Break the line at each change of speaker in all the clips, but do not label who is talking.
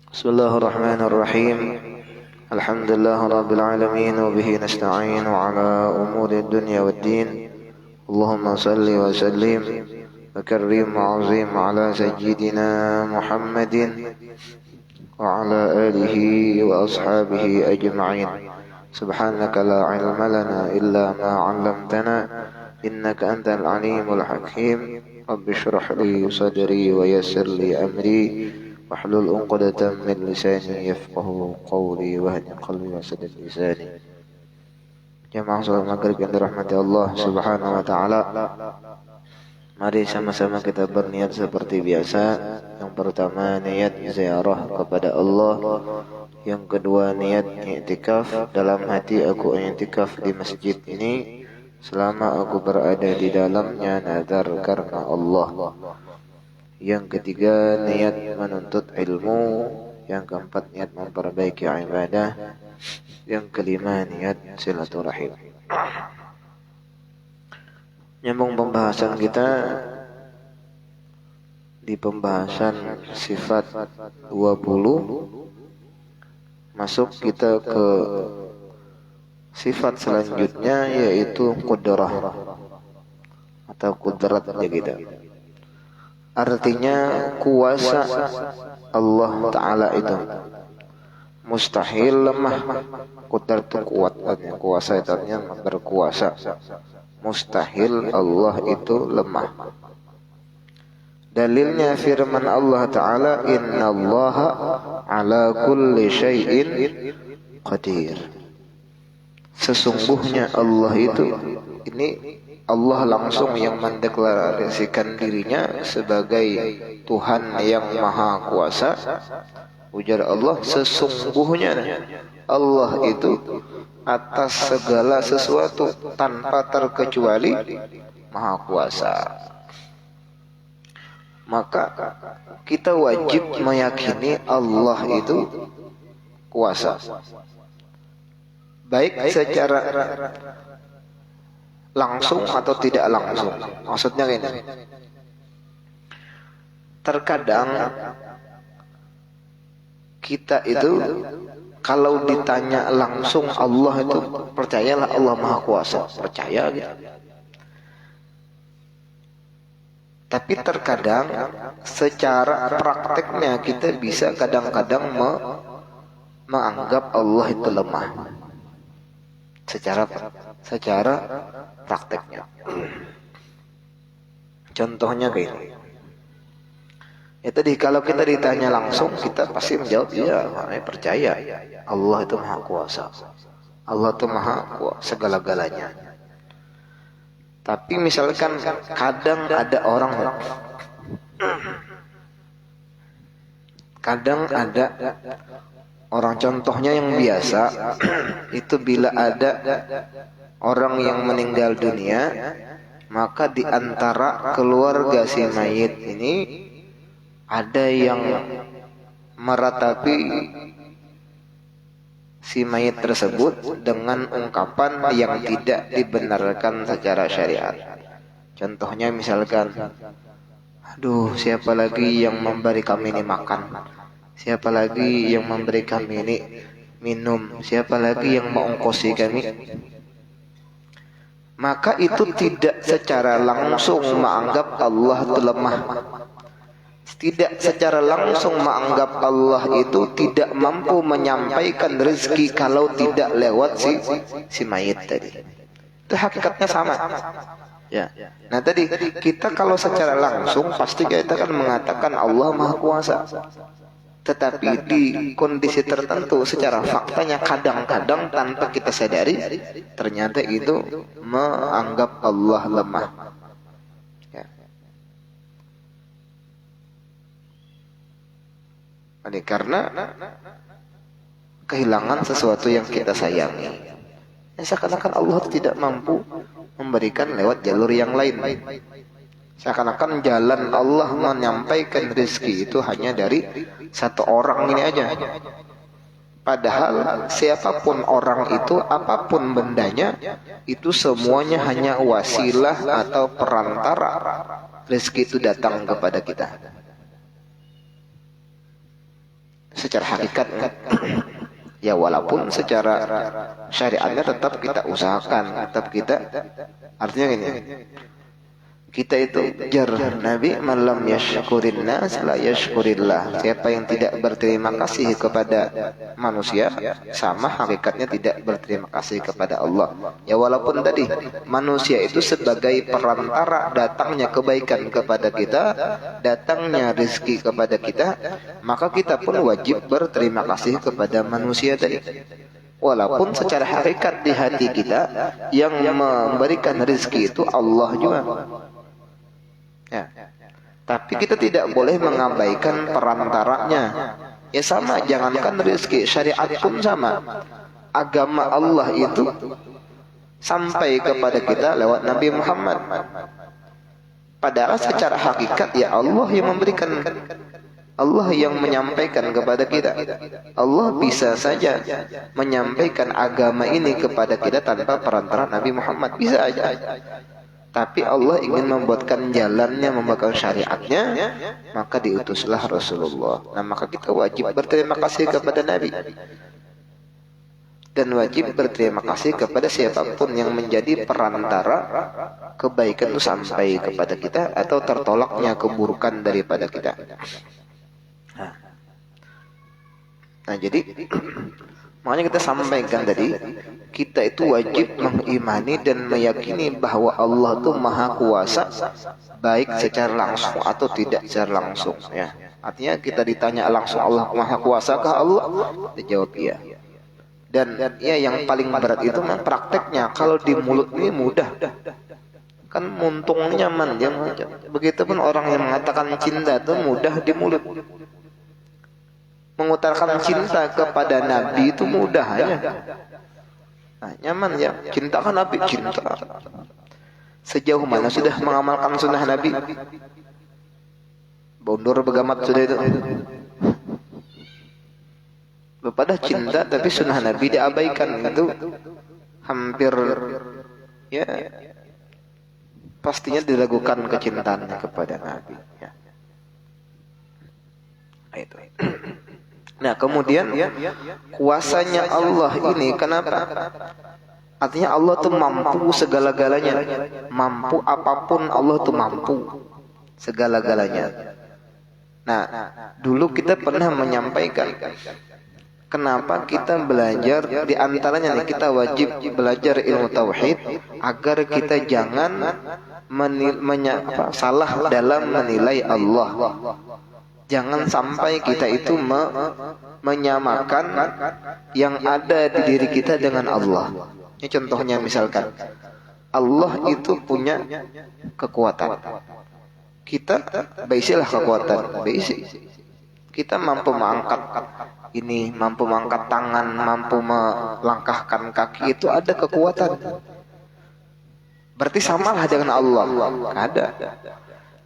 بسم الله الرحمن الرحيم. الحمد لله رب العالمين وبه نستعين على أمور الدنيا والدين. اللهم صل وسلم وكرم وعظيم على سيدنا محمد وعلى آله وأصحابه أجمعين. سبحانك لا علم لنا إلا ما علمتنا إنك أنت العليم الحكيم. رب اشرح لي صدري ويسر لي أمري واحلل عقدة من لساني يفقه قولي واهد قلبي وسدد لساني. Jamaah salat maghrib yang dirahmati Allah Subhanahu wa taala. Mari sama-sama kita berniat seperti biasa. Yang pertama niat ziarah kepada Allah. Yang kedua niat i'tikaf. Dalam hati aku i'tikaf di masjid ini selama aku berada di dalamnya nazar karena Allah. Yang ketiga niat menuntut ilmu. Yang keempat niat memperbaiki ibadah. Yang kelima niat silaturahim. Nyambung pembahasan kita di pembahasan sifat 20. Masuk kita ke sifat selanjutnya yaitu qudrah atau kudratnya kita. Artinya kuasa Allah Ta'ala itu mustahil lemah. Qudar itu kuat, kuasa itu artinya berkuasa. Mustahil Allah itu lemah. Dalilnya firman Allah Ta'ala, innallaha ala kulli syai'in qadir. Sesungguhnya Allah itu, ini Allah langsung yang mendeklarasikan dirinya sebagai Tuhan yang maha kuasa. Ujar Allah, sesungguhnya Allah itu atas segala sesuatu tanpa terkecuali maha kuasa. Maka kita wajib meyakini Allah itu kuasa, baik secara langsung atau tidak langsung. Maksudnya ini, terkadang kita itu kalau ditanya langsung Allah itu, percayalah Allah maha kuasa, percaya gitu. Tapi terkadang secara prakteknya kita bisa kadang-kadang menganggap Allah itu lemah. Secara prakteknya. Contohnya kayak ini. Ya tadi kalau kita ditanya langsung kita pasti menjawab iya, percaya Allah itu maha kuasa. Allah itu maha kuasa segala-galanya. Tapi misalkan kadang ada orang contohnya yang biasa itu bila ada orang yang meninggal dunia, maka di antara keluarga si mayit ini ada yang meratapi si mayit tersebut dengan ungkapan yang tidak dibenarkan secara syariat. Contohnya misalkan, aduh siapa lagi yang memberi kami ini makan, siapa lagi yang memberi kami ini minum, siapa lagi yang mengongkosi kami. Maka itu tidak secara langsung menganggap Allah itu lemah. Tidak secara langsung menganggap Allah itu tidak mampu menyampaikan rezeki kalau tidak lewat si mayit tadi. Itu hakikatnya sama. Ya. Nah tadi kita kalau secara langsung pasti kita akan mengatakan Allah maha kuasa. Tetapi di kondisi tertentu secara faktanya kadang-kadang tanpa kita sadari ternyata itu menganggap Allah lemah. Ya. Ini karena kehilangan sesuatu yang kita sayangi. Seakan-akan Allah tidak mampu memberikan lewat jalur yang lain. Seakan-akan jalan Allah menyampaikan rezeki itu hanya dari satu orang ini aja. Padahal siapapun orang itu, apapun bendanya, itu semuanya hanya wasilah atau perantara rezeki itu datang kepada kita. secara hakikat ya, walaupun secara syariatnya tetap kita usahakan, tetap kita, artinya gini, kita itu jar Nabi, malam yashkurin nas la yashkurillah. Siapa yang tidak berterima kasih kepada manusia, sama hakikatnya tidak berterima kasih kepada Allah. Ya, walaupun tadi manusia itu sebagai perantara datangnya kebaikan kepada kita, datangnya rezeki kepada kita, maka kita pun wajib berterima kasih kepada manusia tadi. Walaupun secara hakikat di hati kita yang memberikan rezeki itu Allah juga. Ya. Tapi kita tidak boleh mengabaikan perantaranya. Ya sama, jangankan rezeki, syariat pun sama. Agama Allah itu sampai kepada kita lewat Nabi Muhammad. Padahal secara hakikat ya Allah yang memberikan, Allah yang menyampaikan kepada kita. Allah bisa saja menyampaikan agama ini kepada kita tanpa perantara Nabi Muhammad, bisa aja. Tapi Allah ingin membuatkan jalannya, membuatkan syariatnya, maka diutuslah Rasulullah. Nah, maka kita wajib berterima kasih kepada Nabi, dan wajib berterima kasih kepada siapapun yang menjadi perantara kebaikan itu sampai kepada kita atau tertolaknya keburukan daripada kita. Nah, jadi makanya kita sampaikan tadi, kita itu wajib mengimani dan meyakini bahwa Allah itu maha kuasa, baik secara langsung atau tidak secara langsung. Ya, artinya kita ditanya langsung Allah maha kuasakah Allah? Dijawab iya. Dan ya yang paling berat itu memang prakteknya. Kalau di mulut ini mudah, kan muntung nyaman dia mengucap. Begitupun orang yang mengatakan cinta itu mudah di mulut. Mengutarakan cinta kepada Nabi itu mudah ya. Nah, nyaman ya, cintakan Nabi, cinta. Sejauh mana sudah mengamalkan sunnah Nabi? Bondur begamat sudah itu. Pada cinta tapi sunnah Nabi diabaikan, itu hampir ya pastinya diragukan kecintaannya kepada Nabi ya. Itu. Nah, kemudian kuasanya Allah ini kenapa? Artinya Allah tuh mampu segala-galanya. Mampu apapun Allah tuh mampu segala-galanya. Nah, dulu kita pernah menyampaikan kenapa kita belajar, di antaranya nih, kita wajib belajar ilmu tauhid agar kita jangan salah dalam menilai Allah. Jangan sampai kita itu menyamakan yang ada di diri kita dengan Allah. Ini contohnya, misalkan Allah itu punya kekuatan, kita baisilah kekuatan, baisi. Kita mampu mengangkat ini, mampu mengangkat tangan, mampu melangkahkan kaki, itu ada kekuatan. Berarti samalah dengan Allah? Ada.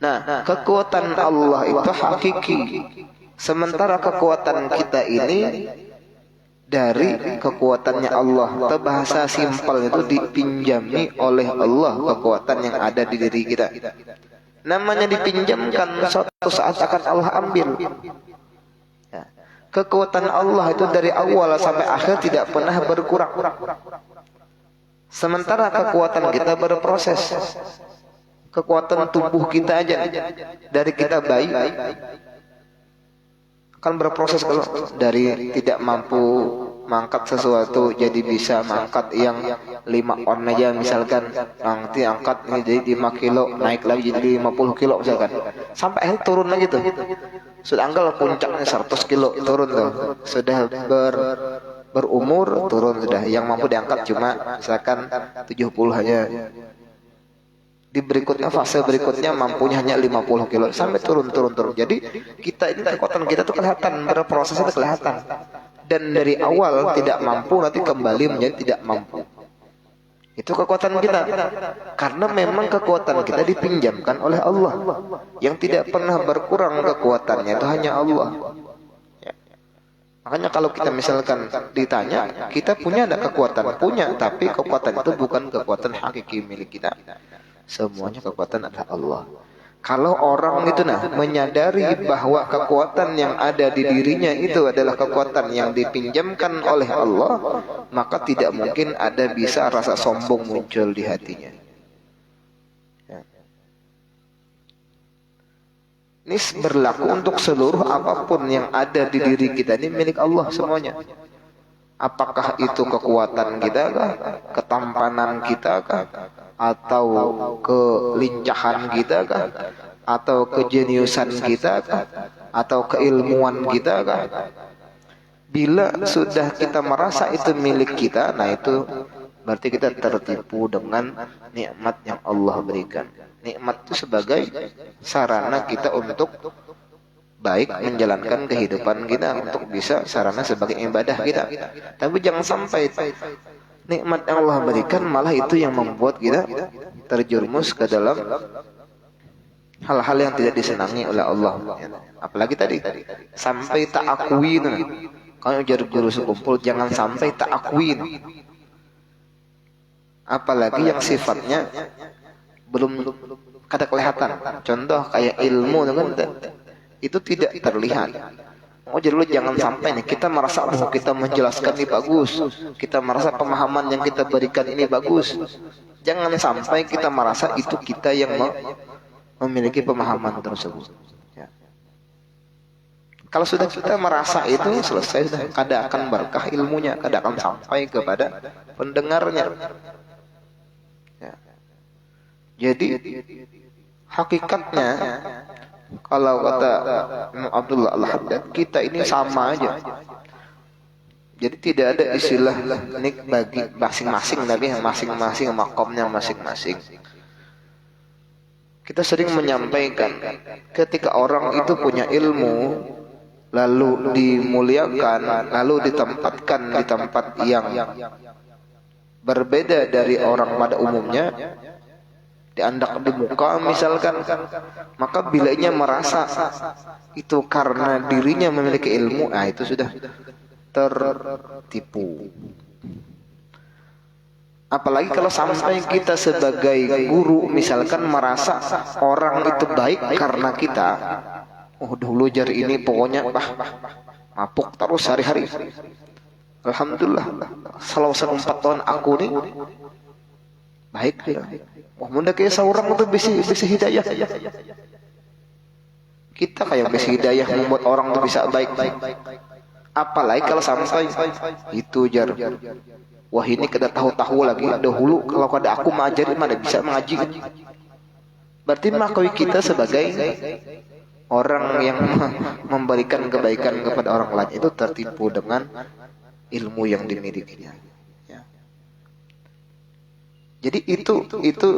Nah, kekuatan Allah itu hakiki. Sementara kekuatan kita ini dari kekuatannya Allah. Atau bahasa simpel itu dipinjami oleh Allah kekuatan yang ada di diri kita. Namanya dipinjamkan, suatu saat akan Allah ambil. Kekuatan Allah itu dari awal sampai akhir tidak pernah berkurang. Sementara kekuatan kita berproses. Kekuatan tubuh kita aja dari kita bayi kan berproses. Kalau dari tidak mampu mengangkat sesuatu jadi bisa mengangkat yang 5 on aja misalkan, nanti angkat ini jadi 5 kilo, naik lagi jadi 50 kilo misalkan, sampai akhir turun lagi tuh. Sudah anggap puncaknya 100 kilo turun tuh. Sudah berumur turun sudah. Yang mampu diangkat cuma misalkan 70 aja. Di berikutnya, fase berikutnya mampunya hanya 50 kilo sampai turun. Jadi kita ini kekuatan kita tuh kelihatan, berproses itu kelihatan. Dan dari awal tidak mampu, nanti kembali menjadi tidak mampu. Itu kekuatan kita. Karena memang kekuatan kita dipinjamkan oleh Allah. Yang tidak pernah berkurang kekuatannya itu hanya Allah. Ya. Makanya kalau kita misalkan ditanya, kita punya ada kekuatan? Punya, tapi kekuatan itu bukan kekuatan hakiki milik kita. Semuanya kekuatan adalah Allah. Kalau orang itu menyadari bahwa kekuatan yang ada di dirinya itu adalah kekuatan yang dipinjamkan oleh Allah, maka tidak mungkin ada bisa rasa sombong muncul di hatinya. Ya. Ini berlaku untuk seluruh apapun yang ada di diri kita, ini milik Allah semuanya. Apakah itu kekuatan kita kah, ketampanan kita kah, atau kelincahan kita kah, atau kejeniusan kita kah, atau keilmuan kita kah? Bila sudah kita merasa itu milik kita, nah itu berarti kita tertipu dengan nikmat yang Allah berikan. Nikmat itu sebagai sarana kita untuk baik menjalankan kehidupan kita, untuk bisa sarana sebagai ibadah kita. Tapi jangan sampai nikmat yang Allah berikan malah itu yang membuat kita terjerumus ke dalam hal-hal yang tidak disenangi oleh Allah. Apalagi tadi sampai tak akui. Kalau jadi guru sekumpul jangan sampai tak akui. Apalagi yang sifatnya belum kada kelihatan. Contoh kayak ilmu itu tidak terlihat. Oh, jadi lu jangan sampai nih kita merasa bahwa kita menjelaskan ini bagus, kita merasa pemahaman yang kita berikan ini bagus. Jangan sampai kita merasa itu kita yang memiliki pemahaman tersebut. Ya. Kalau sudah kita merasa itu selesai, sudah kada akan berkah ilmunya, kada akan sampai kepada pendengarnya. Ya. Jadi hakikatnya kalau kata Imam Abdullah Al-Haddad, kita ini sama aja. Jadi tidak ada istilah nik bagi masing-masing, tapi masing-masing makomnya masing-masing. Kita sering menyampaikan ketika orang itu punya ilmu, lalu dimuliakan, lalu ditempatkan di tempat yang berbeda dari orang pada umumnya, diandak di muka misalkan, maka bila ia merasa itu karena dirinya memiliki ilmu, itu sudah tertipu. Apalagi kalau sampai kita sebagai guru misalkan merasa orang itu baik karena kita, oh dulu jari ini pokoknya mabuk terus hari-hari, alhamdulillah selama 4 tahun aku nih baik ya. Wah, munda kayak seorang itu bisa hidayah. Kita kayak bisa hidayah membuat orang itu bisa baik. Apalagi kalau sampai itu jar. Wah, ini kada tahu-tahu lagi. Dahulu kalau kada aku mengajari mana bisa mengaji. Berarti makoi kita sebagai orang yang memberikan kebaikan kepada orang lain itu tertipu dengan ilmu yang dimilikinya. Jadi itu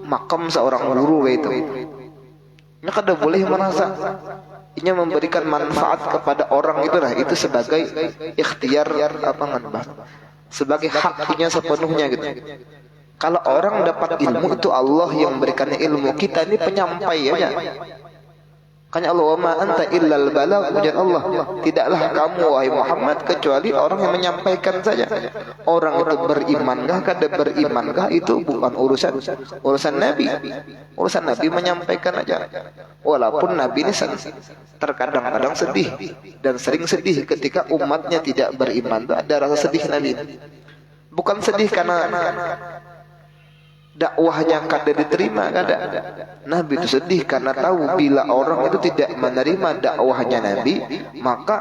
makam seorang guru itu. Ini kada boleh merasa ini memberikan manfaat kepada orang itu sebagai ikhtiar sebagai haknya sepenuhnya gitu. Kalau orang dapat ilmu itu Allah yang memberikannya ilmu, kita ini penyampai aja. Makanya Allah, wa ma anta illal balagh, ujar Allah, tidaklah kamu wahai Muhammad kecuali orang yang menyampaikan saja. Orang itu berimankah kada berimankah itu bukan urusan Nabi. Urusan Nabi menyampaikan aja. Walaupun Nabi ini terkadang-kadang sedih dan sering sedih ketika umatnya tidak beriman, itu ada rasa sedih Nabi. Bukan sedih karena dakwahnya kada diterima, kada. Nabi itu sedih karena tahu bila orang itu tidak menerima dakwahnya Nabi, maka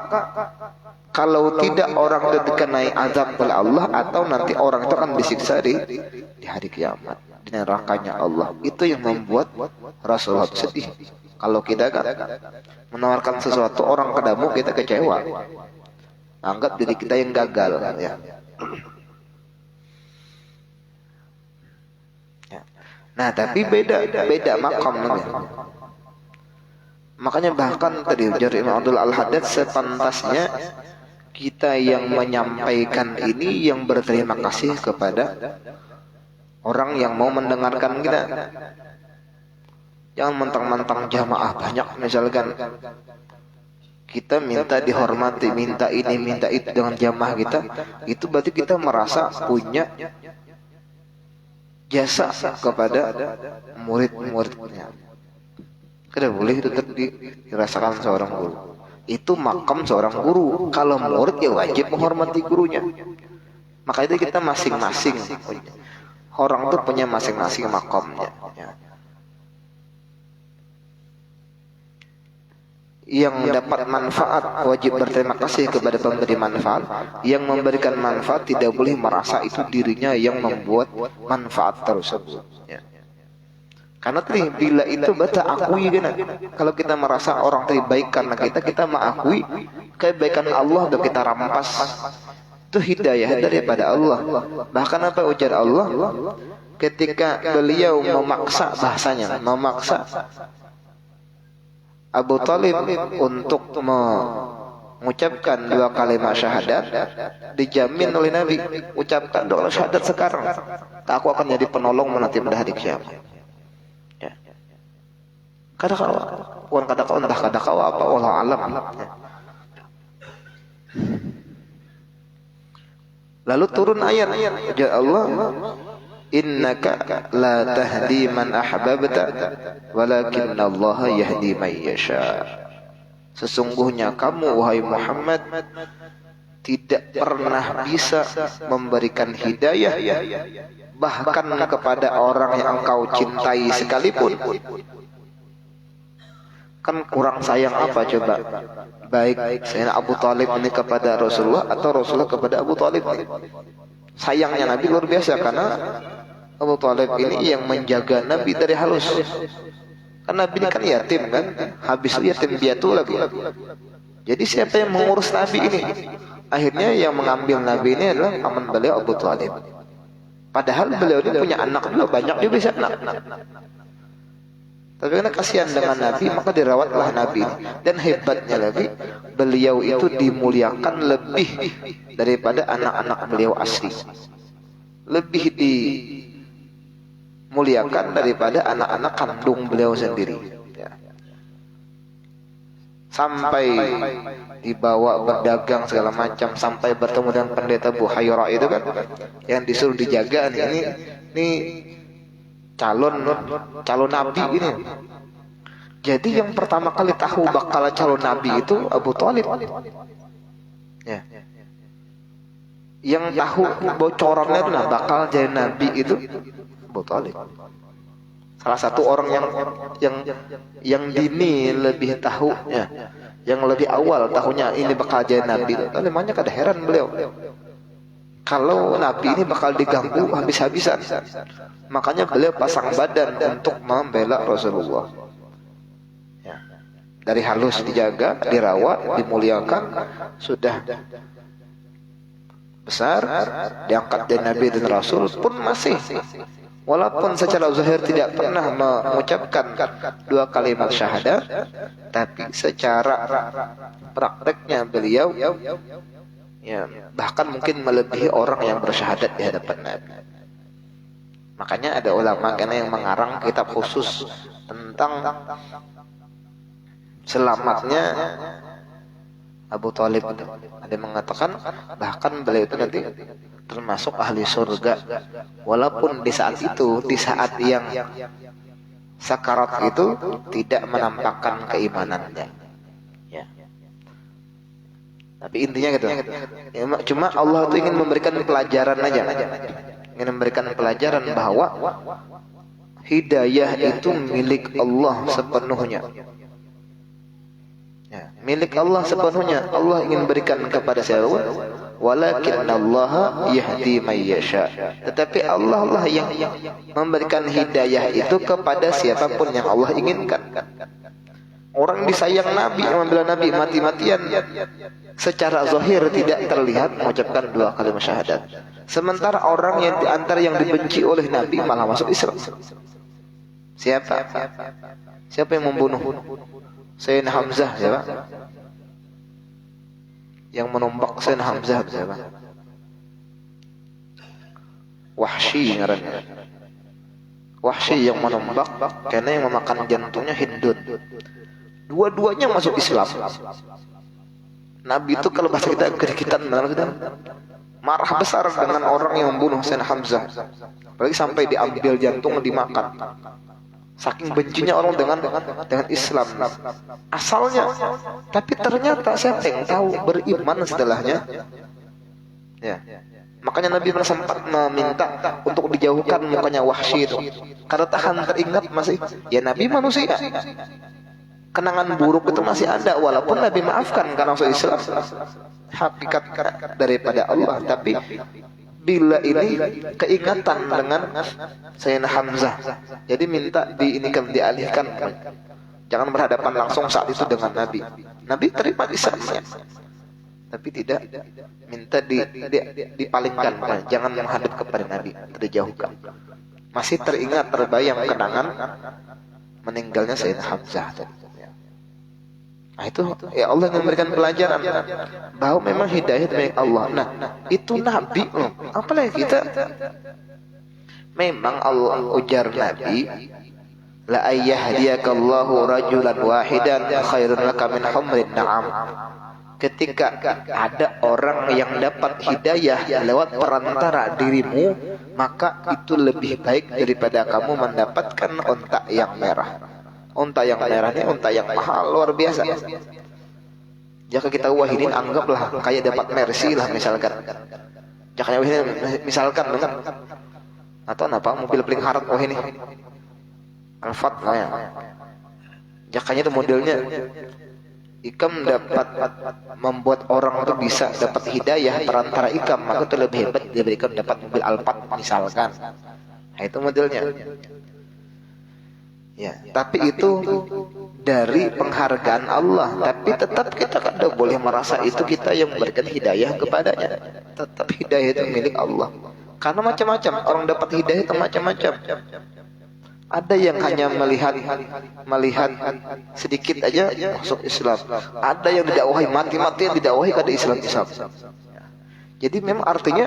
kalau tidak orang itu dikenai azab oleh Allah, atau nanti orang itu akan disiksa di hari kiamat di nerakanya Allah. Itu yang membuat Rasulullah sedih. Kalau kita kan menawarkan sesuatu orang kedamu, kita kecewa, anggap diri kita yang gagal ya. Nah, tapi beda makam namanya. Makanya bahkan tadi ujar Imam Abdullah Al-Haddad, sepantasnya kita yang menyampaikan ini yang berterima kasih kepada orang yang mau mendengarkan kita. Jangan mentang-mentang jamaah banyak misalkan kita minta dihormati, minta ini, minta itu dengan jamaah kita, itu berarti kita merasa punya jasa kepada murid-muridnya. Tidak boleh itu dirasakan seorang guru. Itu makam seorang guru. Kalau murid ya wajib menghormati gurunya. Maka itu kita masing-masing. Orang tuh punya masing-masing makamnya. Ya. Yang dapat manfaat wajib berterima kasih kepada pemberi manfaat. Yang memberikan manfaat tidak boleh merasa itu dirinya yang membuat manfaat tersebut. Ya. Karena tadi bila itu bata akui kan. Kalau kita merasa orang tadi baik karena kita mengakui kebaikan Allah dan kita rampas. Itu hidayah daripada Allah. Bahkan apa ujar Allah ketika beliau memaksa, bahasanya memaksa Abu Talib untuk mengucapkan 2 kalimat syahadat, dijamin oleh Nabi, ucapkan 2 kalimat syahadat sekarang, aku akan jadi penolong nanti pada hari kiamat. Ya. Kadakawa, bukan kadakawa, entah kadakawa apa, wallahu alam. Ya. Lalu turun ayat Allah, innaka la tahdi man ahbabta walakinallaha yahdi man yasha. Sesungguhnya kamu wahai Muhammad tidak pernah bisa memberikan hidayah bahkan kepada orang yang engkau cintai sekalipun. Kan kurang sayang apa coba? Baik Sayyidina Abu Talib ini kepada Rasulullah atau Rasulullah kepada Abu Talib ini? Sayangnya Nabi luar biasa karena Abu Talib ini yang menjaga Nabi dari halus. Karena Nabi ini kan yatim kan, habis itu yatim piatu lagi. Jadi siapa yang mengurus Nabi ini? Akhirnya yang mengambil Nabi ini adalah paman beliau Abu Talib. Padahal beliau ini punya anak juga banyak, dia bisa anak. Tapi karena kasihan dengan Nabi, maka dirawatlah Nabi. Dan hebatnya lagi, beliau itu dimuliakan lebih daripada anak-anak beliau asli. Lebih dimuliakan daripada anak-anak kandung beliau sendiri. Ya. Sampai dibawa berdagang segala macam, sampai bertemu dengan pendeta Buhaira itu kan, yang disuruh dijaga ini calon nabi ini. Jadi yang pertama kali tahu bakal calon nabi itu Abu Talib. Ya. Yang tahu bocorannya itu bakal jadi nabi itu Abu Talib. Salah satu orang yang dini lebih tahu ya, yang lebih awal tahunya ini bakal jadi nabi. Namanya kada heran beliau. Kalau Nabi ini bakal diganggu habis-habisan, makanya beliau pasang badan untuk membela Rasulullah. Ya. Dari halus dijaga, dirawat, dimuliakan, sudah besar, diangkat dari Nabi dan Rasul pun masih, walaupun secara zahir tidak pernah mengucapkan 2 kalimat syahadat, tapi secara prakteknya beliau ya, bahkan mungkin melebihi orang yang bersyahadat di hadapan Nabi. Makanya ada ulama karena yang mengarang kitab khusus tentang selamatnya Abu Talib. Ada yang mengatakan bahkan beliau itu nanti termasuk ahli surga, walaupun di saat itu, di saat yang sakarat itu tidak menampakkan keimanannya. Tapi intinya gitu ya, cuma Allah itu ingin memberikan pelajaran aja, ingin memberikan pelajaran bahwa hidayah itu milik Allah sepenuhnya ya, milik Allah sepenuhnya. Allah ingin berikan kepada siapa, walakinallaha yahdi man yasha. Tetapi Allah lah yang memberikan hidayah itu kepada siapapun yang Allah inginkan. Orang disayang Nabi, membela Nabi mati-matian, secara zahir tidak terlihat mengucapkan 2 kalimat syahadat. Sementara orang yang diantara yang dibenci oleh Nabi malah masuk Islam. Siapa? Siapa yang membunuh Sayyidina Hamzah? Siapa? Yang menombak Sayyidina Hamzah siapa? Wahsy ngarannya. Wahsy yang menombak karena yang memakan jantungnya Hindun. Dua-duanya masuk Islam. Nabi itu kalau bahasa kita kerikitan, marah besar dengan orang yang membunuh Sayyidina Hamzah. Apalagi sampai diambil jantung dimakan. Saking bencinya orang dengan Islam asalnya. Tapi ternyata siapa yang tahu beriman setelahnya? Ya. Makanya Nabi sempat meminta untuk dijauhkan mukanya Wahsy itu. Karena tahan teringat masih, ya Nabi manusia. Kenangan buruk itu masih ada, walaupun Nabi maafkan karena masuk Islam. Hakikat daripada Allah. Tapi bila ini keingatan dengan Sayyidina Hamzah, jadi minta dialihkan. Jangan berhadapan langsung saat itu dengan Nabi. Nabi terima Islamnya, tapi tidak minta dipalingkan, jangan menghadap kepada Nabi, dijauhkan. Masih teringat, terbayang kenangan meninggalnya Sayyidina Hamzah tadi. Nah itu ya Allah yang memberikan pelajaran bahwa memang hidayah dari Allah. Nah itu Nabi loh, apalagi kita. Memang Allah ujar Nabi, la ayyahdiyakallahu rajulan wahidan khairun laka min humrin na'am. Ketika ada orang yang dapat hidayah lewat perantara dirimu, maka itu lebih baik daripada kamu mendapatkan unta yang merah. Unta yang merah ini unta yang mahal, luar biasa. Jika kita wahidin, anggaplah kayak dapat Mercy lah misalkan. Jika wahidin misalkan dengan atau apa mobil paling harap ini Alphard lah ya. Jakanya itu modelnya Ikam dapat membuat orang itu bisa dapat hidayah perantara Ikam, maka itu lebih hebat daripada Ikam dapat mobil Alphard misalkan. Nah itu modelnya. Ya, tapi itu dari penghargaan Allah. Tapi tetap kita tidak boleh merasa itu kita yang memberikan hidayah kepadanya. Tetap hidayah itu milik Allah. Karena macam-macam orang dapat hidayah itu macam-macam. Ada yang hanya melihat sedikit aja masuk Islam. Ada yang didakwahi mati-matian didakwahi kada Islam. Jadi memang artinya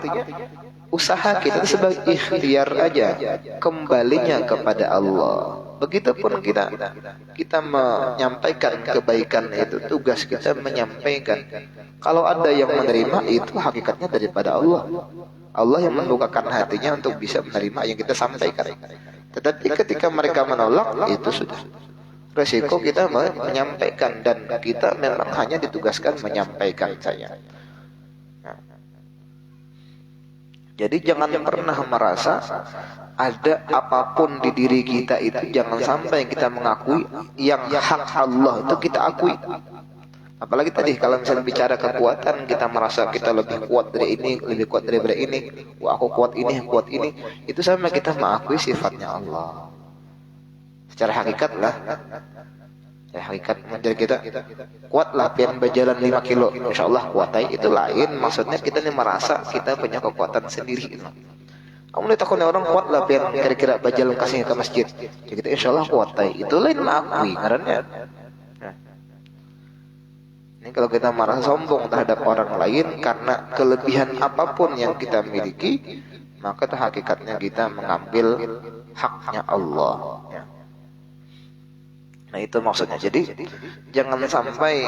usaha kita itu sebagai ikhtiar aja, kembalinya kepada Allah. Begitupun kita menyampaikan kebaikan, itu tugas kita menyampaikan. Kalau ada yang menerima, itu hakikatnya daripada Allah. Allah yang membukakan hatinya untuk bisa menerima yang kita sampaikan. Tetapi ketika mereka menolak, itu sudah resiko kita menyampaikan, dan kita memang hanya ditugaskan menyampaikan saja. Jadi jangan pernah merasa ada apapun di diri kita itu, jangan sampai kita mengakui yang hak Allah itu kita akui. Apalagi tadi kalau misalnya bicara kekuatan, kita merasa kita lebih kuat dari ini, lebih kuat daripada ini. Wah aku kuat ini, itu sama kita mengakui sifatnya Allah. Secara hakikat lah. Hakikat menjadi kita kuatlah pian berjalan 5 kilo, insya Allah kuatai itu lain. Maksudnya kita ini merasa kita punya kekuatan sendiri. Kamu lihat takutnya orang kuat lah pian kira-kira berjalan kasih ke masjid, jadi kita insya Allah kuatai itu lain mengakui karena. Ini kalau kita merasa sombong terhadap orang lain karena kelebihan apapun yang kita miliki, maka itu hakikatnya kita mengambil haknya Allah. Nah itu maksudnya. Jadi jangan sampai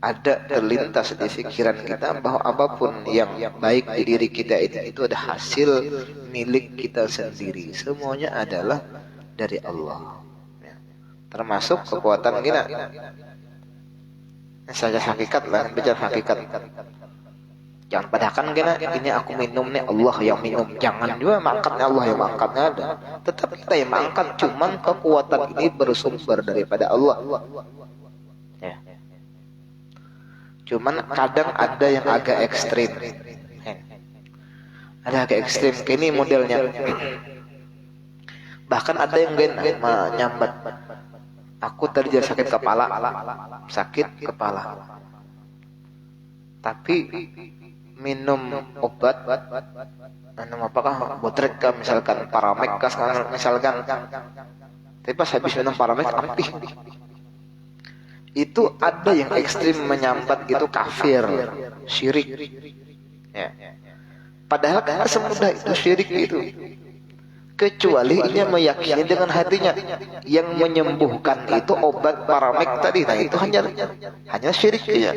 ada terlintas di pikiran kita bahwa apapun yang baik di diri kita itu ada hasil milik kita sendiri. Semuanya adalah dari Allah. Termasuk kekuatan kita. Saja hakikat lah, bicara hakikat. Jangan padahkan kena ini aku minum nih Allah yang minum. Jangan juga mangkatnya Allah yang mangkatnya ada. Tetap kita yang mangkat, cuman kekuatan ini bersumber daripada Allah. Ya. Cuman kadang ada yang agak ekstrim. Ada agak ekstrim. Ini modelnya. Bahkan ada yang menyambat. Aku tadi jadi sakit kepala. Tapi minum obat, minum apakah Botrek misalkan, Paramek misalkan. Tapi pas habis minum Paramek ampih. Itu ada yang ekstrim menyambat itu kafir, syirik. Ya. Padahal kan semudah itu syirik itu. Kecuali ia meyakini dengan hatinya yang menyembuhkan itu obat Paramek tadi. Nah itu hanya syirik dia.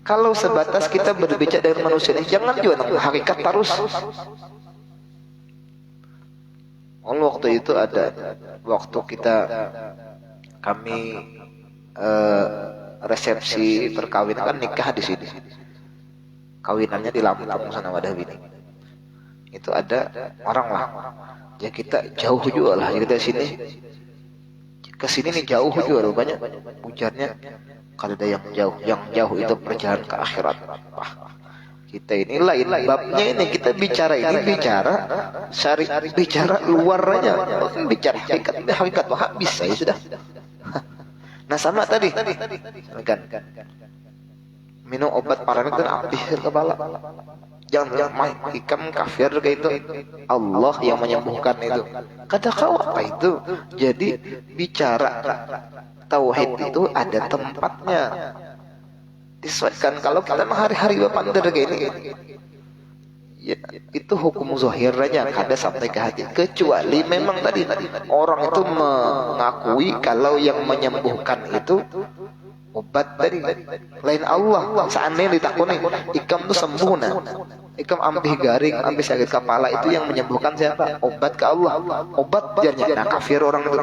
Kalau sebatas kita berbicara dengan manusia ini, jangan juga hakikat terus. Waktu itu ada, waktu kami resepsi perkawinan kan, nikah di sini, kawinannya di Lampung sana Wadah Bini. Itu ada orang lah, ya kita jauh juga lah, kita sini ke sini nih jauh juga rupanya. Ujarnya kalau ada yang jauh itu perjalanan ke akhirat. Wah, kita ini lain babnya ini, kita bicara ini bicara syari, bicara luar aja, bicara hakikat wah habis saya sudah. Nah sama tadi kan minum obat paranet dan habis kepala. Jangan hikam kafir kayak itu, Allah yang menyembuhkan itu. Kata kau apa itu? Jadi bicara tauhid itu ada tempatnya. Disesuaikan. Kalau kita hari-hari bapak kayak ini, ya, itu hukum zahirnya kada sampai ke hati. Kecuali memang tadi orang itu mengakui kalau yang menyembuhkan itu obat tadi lain Allah. Seandainya ditakuni ikam tuh sembuh, nah ikam ambih garing, ambih sakit kepala, itu yang menyembuhkan siapa? Obat ke Allah. Obat jarnya, nah kafir orang itu.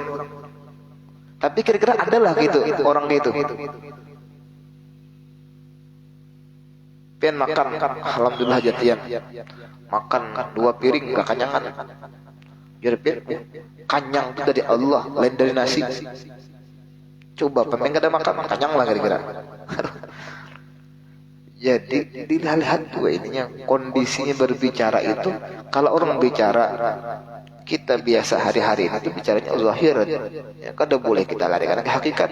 Tapi kira-kira adalah gitu orang gitu. Pian makan, alhamdulillah jatian. Makan 2 piring gak kanyangan. Jadi pian kanyang itu dari Allah, lain dari nasi. Coba pemain kada makan, kanyang lah kira-kira. Jadi dilihat dua ininya, kondisinya berbicara itu. Kalau orang bicara kita biasa hari-hari ini itu bicaranya zahir, ya kada boleh kita larikan ke hakikat.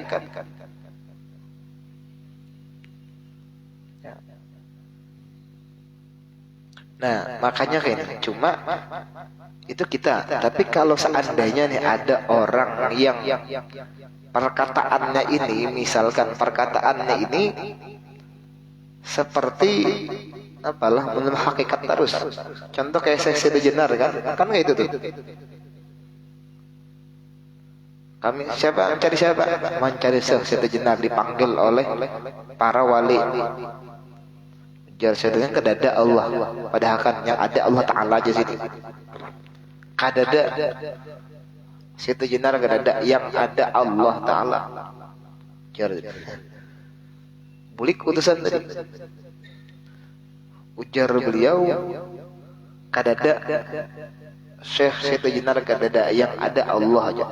Nah makanya kayaknya cuma itu kita. Tapi kalau seandainya nih ada orang yang perkataannya ini, misalkan perkataannya ini seperti apalah menurut hakikat terus. Contoh kayak Syekh Jenar kan kayak itu tuh. Kami mencari siapa? Mencari Syekh Jenar, dipanggil oleh para wali. Jar sedangkan kedada Allah, padahal kan yang ada Allah Taala aja sini. Kadada Syekh Jenar kadada yang ada Allah Taala. Jar bulik utusan tadi. Ujar beliau kadada Syekh Jenar kadada yang ada Allah aja.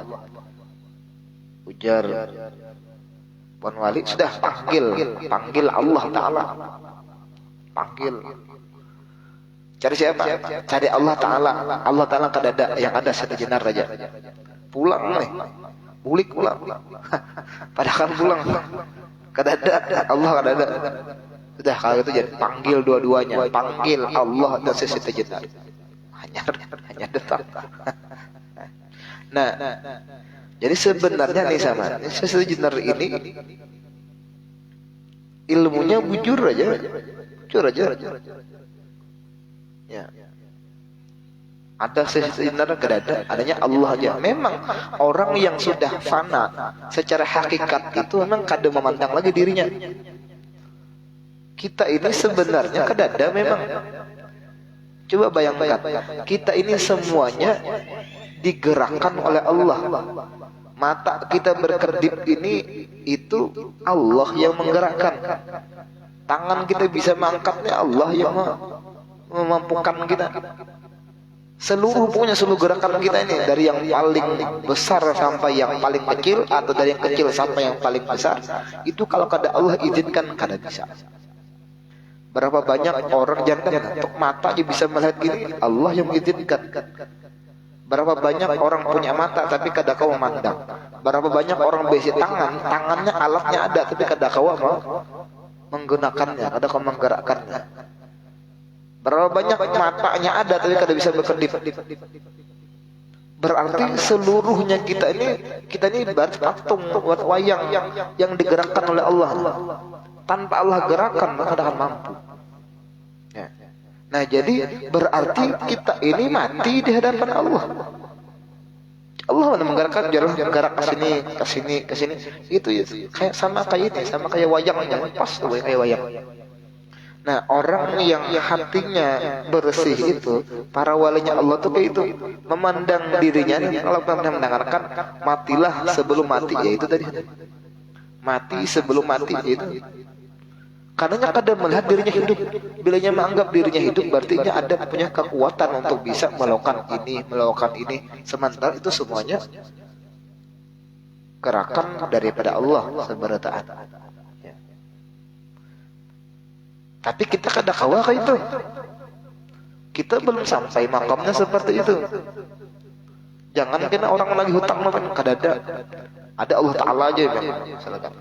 Ujar Wan Wali sudah panggil Allah Taala. Panggil. Cari siapa? Cari Allah Taala. Allah Taala kadada yang ada Syekh Jenar aja. Pulang nih. Bulik pulang. Padahal pulang. Kadada Allah kadada. Sudah kalau itu jadi panggil dua-duanya, panggil Allah dan Syekh Jenar. Hanya datang. Nah, jadi sebenarnya nih sama Syekh Jenar ini ilmunya bujur aja. Ya. Ada Syekh kadada, adanya Allah aja. Memang orang yang sudah fana secara hakikat itu memang kada memandang lagi dirinya. Kita ini sebenarnya kadada memang. Coba bayangkan, kita ini semuanya digerakkan oleh Allah. Mata kita berkedip ini itu Allah yang menggerakkan. Tangan kita bisa mengangkatnya Allah yang memampukan kita. Seluruh gerakan kita ini, dari yang paling besar sampai yang paling kecil, atau dari yang kecil sampai yang paling besar, itu kalau kada Allah izinkan kada bisa. Berapa banyak orang jangan untuk mata aja bisa melihat gini, Allah yang mengizinkan. Berapa banyak orang punya mata tapi kada kau memandang. Berapa banyak orang besi tangannya alatnya ada tapi kada kau mau menggunakannya, kada kau menggerakkannya. Berapa banyak matanya ada tapi kada bisa berkedip. Berarti seluruhnya kita ini ibarat patung buat wayang yang digerakkan oleh Allah. Tanpa Allah gerakan maka tidak akan mampu. Ya. Nah jadi berarti kita ini mati di hadapan Allah. Allah menggerakkan jalan gerak ke sini. Itu ya kayak sama kayak ini, sama kayak wayangnya, pas tuh kayak wayang. Nah, orang yang hatinya bersih itu, para walinya Allah tuh kayak itu, memandang dirinya, kalau pernah mendengarkan, matilah sebelum mati, yaitu tadi, mati sebelum mati, yaitu. Karena kadang melihat dirinya hidup, bilanya menganggap dirinya hidup, berarti ada punya kekuatan untuk bisa melakukan ini, sementara itu semuanya gerakan daripada Allah subhanahu wa ta'ala. Tapi kita kada kawa kayak itu. Kita belum sampai makamnya seperti itu. Jangan kena orang lagi hutang makan kada ada Allah Ta'ala aja memang. Silakan.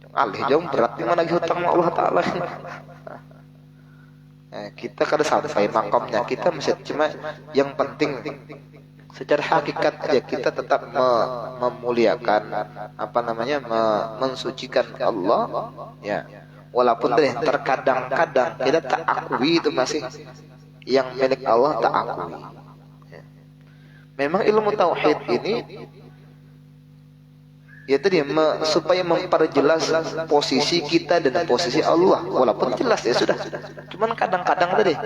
Alih jauh berat di mana lagi hutang sama Allah Ta'ala. Nah, kita kada sampai makamnya. Kita masih cuma yang penting secara hakikat aja kita tetap memuliakan mensucikan Allah, ya. Walaupun terkadang-kadang kita tak akui itu masih yang milik Allah, tak akui. Memang ilmu tauhid ini ya tadi supaya memperjelas posisi kita dan posisi Allah. Walaupun jelas ya sudah. Cuman kadang-kadang tadi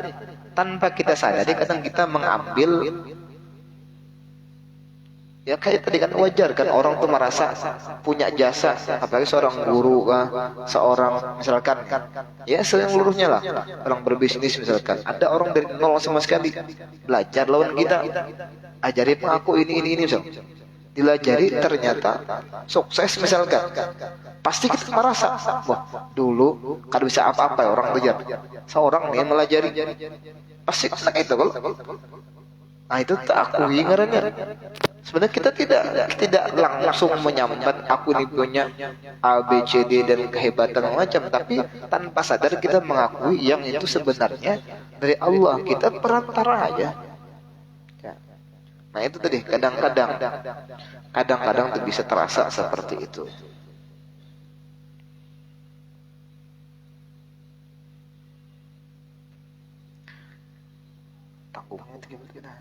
tanpa kita sadari kadang kita mengambil. Ya kayak tadi kan wajar kan orang tuh merasa punya jasa, apalagi seorang guru seorang misalkan ya seluruhnya lah, orang berbisnis misalkan, ada orang dari nol sama sekali belajar lawan kita, ajari aku ini misal, dilajari ternyata sukses misalkan, pasti kita merasa wah dulu kan bisa apa-apa ya orang belajar, seorang nih melajari pasti kayak itu kalau. Nah itu tak akui ngarannya. Sebenarnya kita tidak langsung menyambat aku ini punya A, B, C, D dan kehebatan macam, tapi tanpa sadar kita mengakui yang itu sebenarnya dari Allah, kita perantara aja. Nah itu tadi kadang-kadang tuh bisa terasa seperti itu. Tanggungnya itu gimana?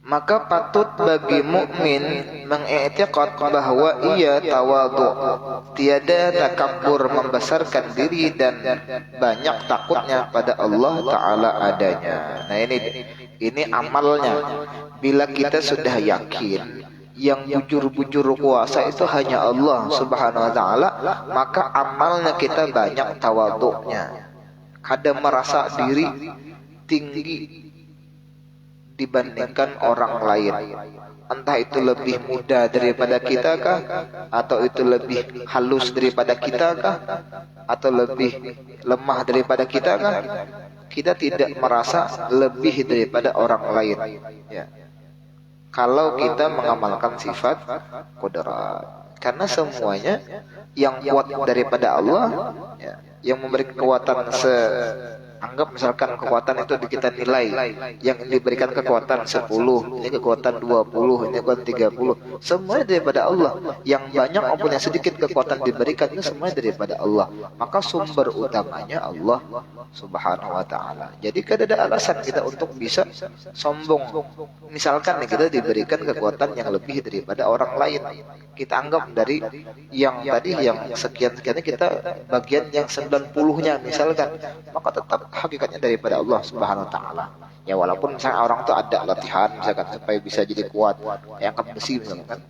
Maka patut bagi mukmin mengiktikad bahwa ia tawadhu, tiada takabur membesarkan diri dan banyak takutnya pada Allah Ta'ala adanya. Nah ini amalnya. Bila kita sudah yakin yang bujur-bujur kuasa itu hanya Allah Subhanahu wa Ta'ala, maka amalnya kita banyak tawadhunya. Kadang merasa diri tinggi dibandingkan orang lain, entah itu lebih muda daripada kita kah, atau itu lebih halus daripada kita kah, atau lebih lemah daripada kita kah, kita tidak merasa lebih daripada orang lain, ya. Kalau kita mengamalkan sifat qudrat, karena semuanya yang kuat daripada Allah, ya, yang memberi kekuatan anggap misalkan kekuatan itu kita nilai, yang diberikan kekuatan 10, ini kekuatan 20, ini kekuatan 30, semuanya daripada Allah. Yang banyak maupun yang sedikit kekuatan diberikan itu semuanya daripada Allah. Maka sumber utamanya Allah Subhanahu wa Ta'ala. Jadi tidak ada alasan kita untuk bisa sombong. Misalkan kita diberikan kekuatan yang lebih daripada orang lain, kita anggap dari yang tadi yang sekian-sekiannya kita bagian yang 90-nya misalkan, maka tetap hakikatnya daripada Allah Subhanahu wa Ta'ala. Ya walaupun misalnya orang tuh ada latihan misalkan supaya bisa jadi kuat, yang angkat besi misalkan,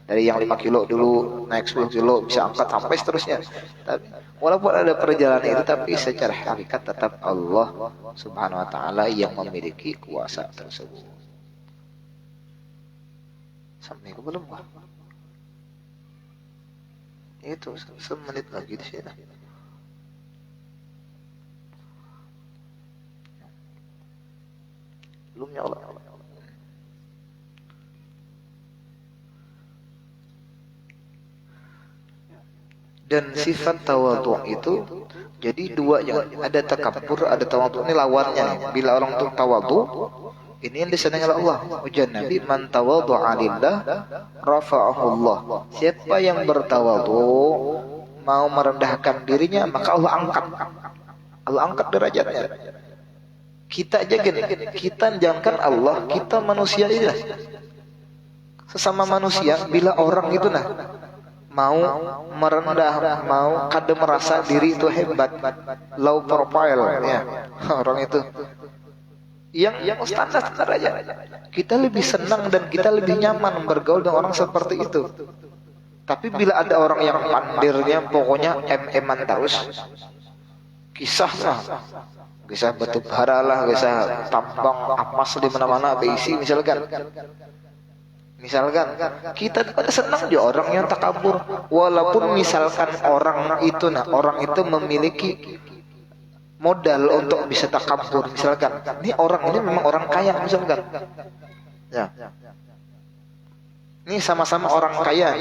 dari yang 5 kilo dulu naik 10 kilo bisa angkat sampai seterusnya. Tapi walaupun ada perjalanan itu, tapi secara hakikat tetap Allah Subhanahu wa Ta'ala yang memiliki kuasa tersebut. Sampai ke belum Pak? Itu semenit lagi di sini. Belum ya Allah. Dan sifat tawadhu itu jadi dua, yang ada takabur, ada tawadhu. Ini lawannya. Bila orang tuh tawadhu, ini yang disenangi oleh Allah. Ujian Nabi, man tawadhu'a lillah rafa'ahu Allah. Siapa yang bertawadhu, mau merendahkan dirinya, maka Allah angkat. Allah angkat derajatnya. Kita aja gini, kita jangankan Allah, kita manusia aja. Sesama manusia, bila orang itu mau merendah, mau kada merasa diri itu hebat, low profile ya, orang itu yang standar aja, kita lebih senang dan kita lebih nyaman bergaul dengan orang seperti itu. Tapi bila ada orang yang pandirnya pokoknya eman terus, kisah batu bara lah, kisah tambang emas di mana-mana BC misalkan kita pada senang aja orang yang takabur, walaupun misalkan orang itu memiliki modal untuk bisa takabur, misalkan ini orang ini memang orang kaya misalkan ya, ini sama-sama orang kaya,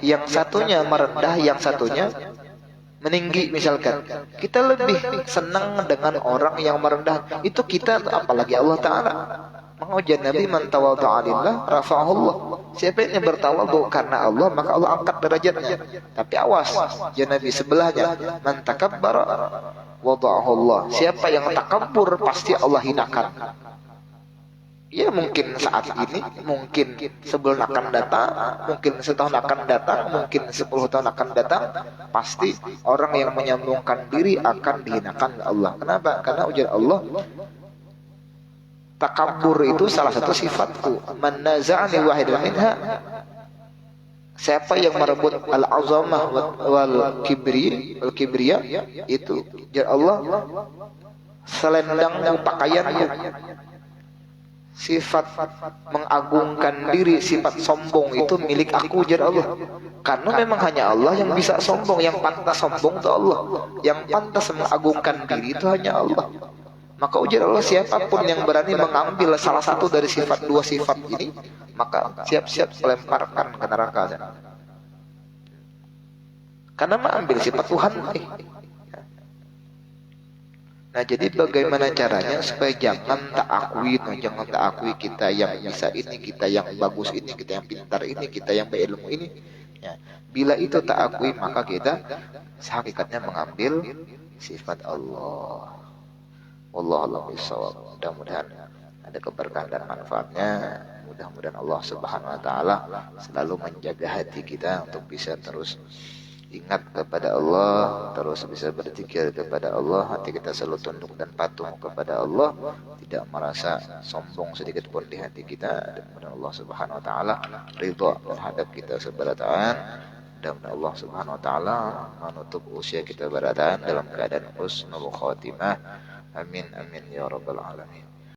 yang satunya merendah, yang satunya meninggi misalkan, kita lebih senang dengan orang yang merendah itu kita, apalagi Allah Ta'ala menguji Nabi, man tawadha'a lillah rafa'ahullah, siapa yang bertawadhu karena Allah maka Allah angkat derajatnya. Tapi awas, ya Nabi sebelahnya, man takabbara wada'ahu Allah, siapa yang takabur pasti Allah hinakan. Ya mungkin saat ini, mungkin sebulan akan datang, mungkin setahun akan datang, mungkin 10 tahun akan datang, pasti orang yang menyambungkan diri akan dihinakan Allah. Kenapa? Karena ujar Allah, takabur itu salah satu sifatku. Man naza'ani wahidan minha, siapa yang merebut al-azamah wal kibriya, itu ujar Allah, selendang pakaianku. Sifat mengagungkan diri, sifat sombong itu milik aku, ujar Allah. Karena memang hanya Allah yang bisa sombong, yang pantas sombong itu Allah, yang pantas mengagungkan diri itu hanya Allah. Maka ujar Allah, siapapun yang berani mengambil salah satu dari dua sifat ini, maka siap-siap melemparkan ke neraka. Karena mengambil sifat Tuhan. Nah, jadi bagaimana caranya supaya jangan tak akui kita yang bisa ini, kita yang bagus ini, kita yang pintar ini, kita yang berilmu ini. Ya. Bila itu tak akui, maka kita hakikatnya mengambil sifat Allah. Wallahu a'lam. Mudah-mudahan ada keberkahan dan manfaatnya. Mudah-mudahan Allah Subhanahu wa taala selalu menjaga hati kita untuk bisa terus ingat kepada Allah, terus bisa berzikir kepada Allah, hati kita selalu tunduk dan patuh kepada Allah, tidak merasa sombong sedikit pun di hati kita, dan mudah-mudahan Allah Subhanahu wa taala ridha terhadap kita seberataan, dan mudah-mudahan Allah Subhanahu wa taala menutup usia kita berataan dalam keadaan husnul khatimah. Amin amin ya rabbal alamin.